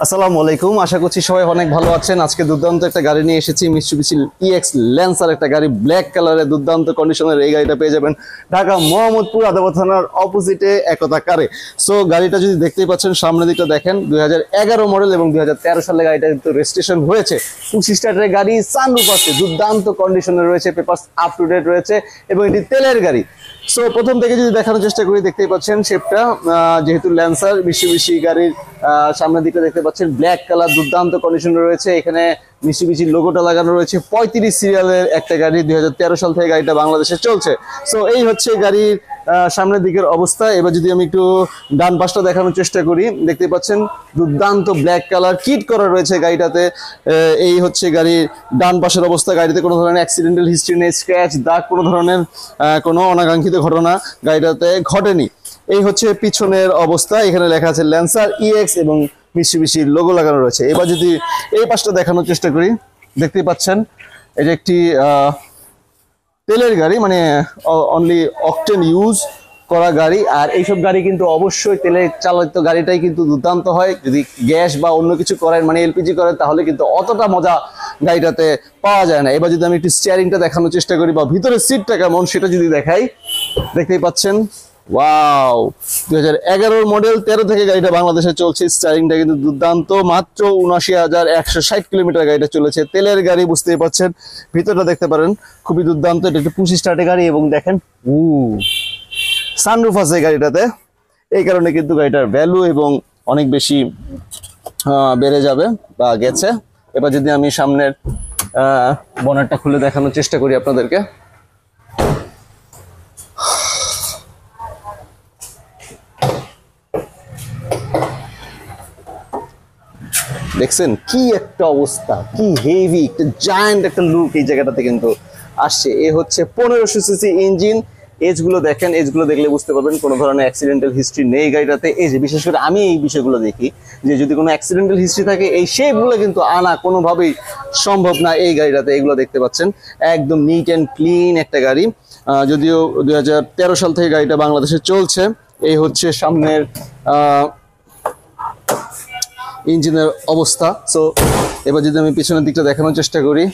আসসালামু আলাইকুম, আশা করছি সবাই অনেক ভালো আছেন। আজকে দুর্দান্ত একটা গাড়ি নিয়ে এসেছি, মিৎসুবিশি ইএক্স ল্যান্সার একটা গাড়ি, ব্ল্যাক কালারের দুর্দান্ত কন্ডিশনের। এই গাড়িটা পেয়ে যাবেন ঢাকা মোহাম্মদপুর আদালত থানার অপোজিটে একতা কারে। সো গাড়িটা যদি দেখতেই পাচ্ছেন, সামনের দিকটা দেখেন, 2011 মডেল এবং 2013 সালে গাড়িটা কিন্তু রেজিস্ট্রেশন হয়েছে। 25 স্টার্টের গাড়ি, সানরুফ আছে, দুর্দান্ত কন্ডিশনে রয়েছে, পেপারস আপ টু ডেট রয়েছে এবং এটি তেলের গাড়ি। সো প্রথম থেকে যদি দেখানোর চেষ্টা করি, দেখতেই পাচ্ছেন শেপটা, যেহেতু ল্যান্সার মিৎসুবিশি গাড়ির সামনের দিকে দেখতে পাচ্ছেন ব্ল্যাক কালার, দুর্দান্ত কন্ডিশনে রয়েছে। এখানে মিৎসুবিশির লোগোটা লাগানো রয়েছে। 35 সিরিয়ালের একটা গাড়ি, 2013 সাল থেকে গাড়িটা বাংলাদেশে চলছে। সো এই হচ্ছে গাড়ির সামনের দিকের অবস্থা। এবার যদি আমি একটু ডান পাশটা দেখানোর চেষ্টা করি, দেখতে পাচ্ছেন দুর্দান্ত ব্ল্যাক কালার কিট করা রয়েছে গাড়িটাতে। এই হচ্ছে গাড়ির ডান পাশের অবস্থা। গাড়িতে কোনো ধরনের অ্যাক্সিডেন্টাল হিস্ট্রি নেই, স্ক্র্যাচ, দাগ, কোনো ধরনের কোনো অনাকাঙ্ক্ষিত ঘটনা গাড়িটাতে ঘটেনি। এই হচ্ছে পিছনের অবস্থা। এখানে লেখা আছে ল্যান্সার ইএক্স এবং মিৎসুবিশির লোগো লাগানো রয়েছে। এবার যদি এই পাশটা দেখানোর চেষ্টা করি, দেখতেই পাচ্ছেন এটা একটি তেলের গাড়ি, মানে অনলি অকটেন ইউজ করা গাড়ি। আর এইসব গাড়ি কিন্তু অবশ্যই তেলে চালিত গাড়িটাই কিন্তু দুর্দান্ত হয়। যদি গ্যাস বা অন্য কিছু করেন, মানে এলপিজি করেন, তাহলে কিন্তু অতটা মজা গাড়িটাতে পাওয়া যায় না। এবার যদি আমি একটু স্টিয়ারিংটা দেখানোর চেষ্টা করি বা ভিতরের সিটটা কেমন সেটা যদি দেখাই, দেখতেই পাচ্ছেন ওয়াও, 2011 মডেল, 13 থেকে গাড়িটা বাংলাদেশে চলছে। স্টিয়ারিংটা কিন্তু দুর্দান্ত, মাত্র ৭৯,১৬০ কিলোমিটার গাড়িটা চলেছে। তেলের গাড়ি, বুঝতেই পারছেন। ভিতরটা দেখতে পারেন, খুবই দুর্দান্ত। এটা একটু 25 স্টার্টের গাড়ি এবং দেখেন সানরুফ আছে গাড়িটাতে। এই কারণে কিন্তু গাড়িটার ভ্যালু এবং অনেক বেশি বেড়ে যাবে বা গেছে। এবার যদি আমি সামনের বনেটটা খুলে দেখানোর চেষ্টা করি আপনাদেরকে, দেখছেন কি একটা অবস্থা, কি হেভি, একটা জায়ান্ট একটা লুক এই জায়গাটাতে কিন্তু আসছে। এ হচ্ছে 1500 সিসি ইঞ্জিন। এজগুলো দেখেন, এজগুলো দেখলে বুঝতে পারবেন কোনো ধরনের অ্যাক্সিডেন্টাল হিস্ট্রি নেই গাড়িটাতে। এই যে বিশেষ করে আমি এই বিষয়গুলো দেখি যে যদি কোনো অ্যাক্সিডেন্টাল হিস্ট্রি থাকে, এই শেপগুলো কিন্তু আনা কোনোভাবেই সম্ভব না এই গাড়িটাতে। এগুলো দেখতে পাচ্ছেন একদম নিট অ্যান্ড ক্লিন একটা গাড়ি। যদিও 2013 সাল থেকে গাড়িটা বাংলাদেশে চলছে। এই হচ্ছে সামনের ইঞ্জিনের অবস্থা। সো এবার যদি আমি পিছনের দিকটা দেখানোর চেষ্টা করি,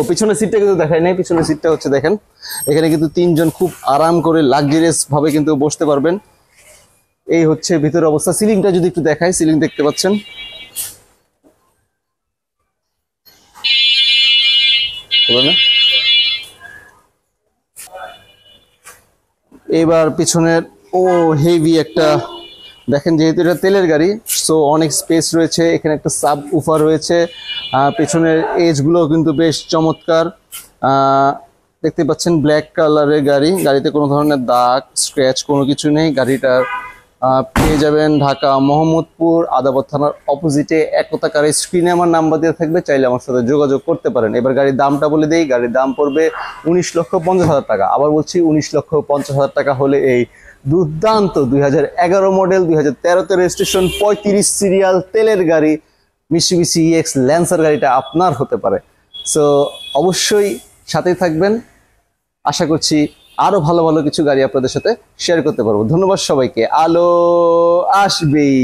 পিছনের সিটটা কিন্তু দেখাই নাই। পিছনের সিটটা হচ্ছে দেখেন, এখানে কিন্তু 3 জন খুব আরাম করে লাক্সারিয়াস ভাবে কিন্তু বসতে পারবেন। এই হচ্ছে ভিতরের অবস্থা। সিলিংটা যদি একটু দেখাই, সিলিং দেখতে পাচ্ছেন, এবার পিছনের হেভি একটা দেখেন, যেহেতু এটা তেলের গাড়ি, সো অনেক স্পেস রয়েছে। এখানে একটা সাব উফার রয়েছে। পেছনের এজগুলো কিন্তু বেশ চমৎকার। দেখতে পাচ্ছেন ব্ল্যাক কালারের গাড়ি, গাড়িতে কোনো ধরনের দাগ, স্ক্র্যাচ কোনো কিছু নেই। গাড়িটার পেয়ে যাবেন ঢাকা মোহাম্মদপুর আদালত থানার অপোজিটে একতা কারে। স্ক্রিনে আমার নাম্বার দেওয়া থাকবে, চাইলে আমার সাথে যোগাযোগ করতে পারেন। এবার গাড়ির দামটা বলে দেই, গাড়ির দাম পড়বে 19,50,000 টাকা। আবার বলছি, 19,50,000 টাকা হলে এই দুর্দান্ত 2011 মডেল, 2013 রেজিস্ট্রেশন, 35 সিরিয়াল তেলের গাড়ি মিৎসুবিশি ইএক্স ল্যান্সার গাড়িটা আপনার হতে পারে। সো অবশ্যই সাথেই থাকবেন। আশা করছি আরো ভালো ভালো কিছু গাড়ি আপনাদের সাথে শেয়ার করতে পারবো। ধন্যবাদ সবাইকে। আলো আসবেই।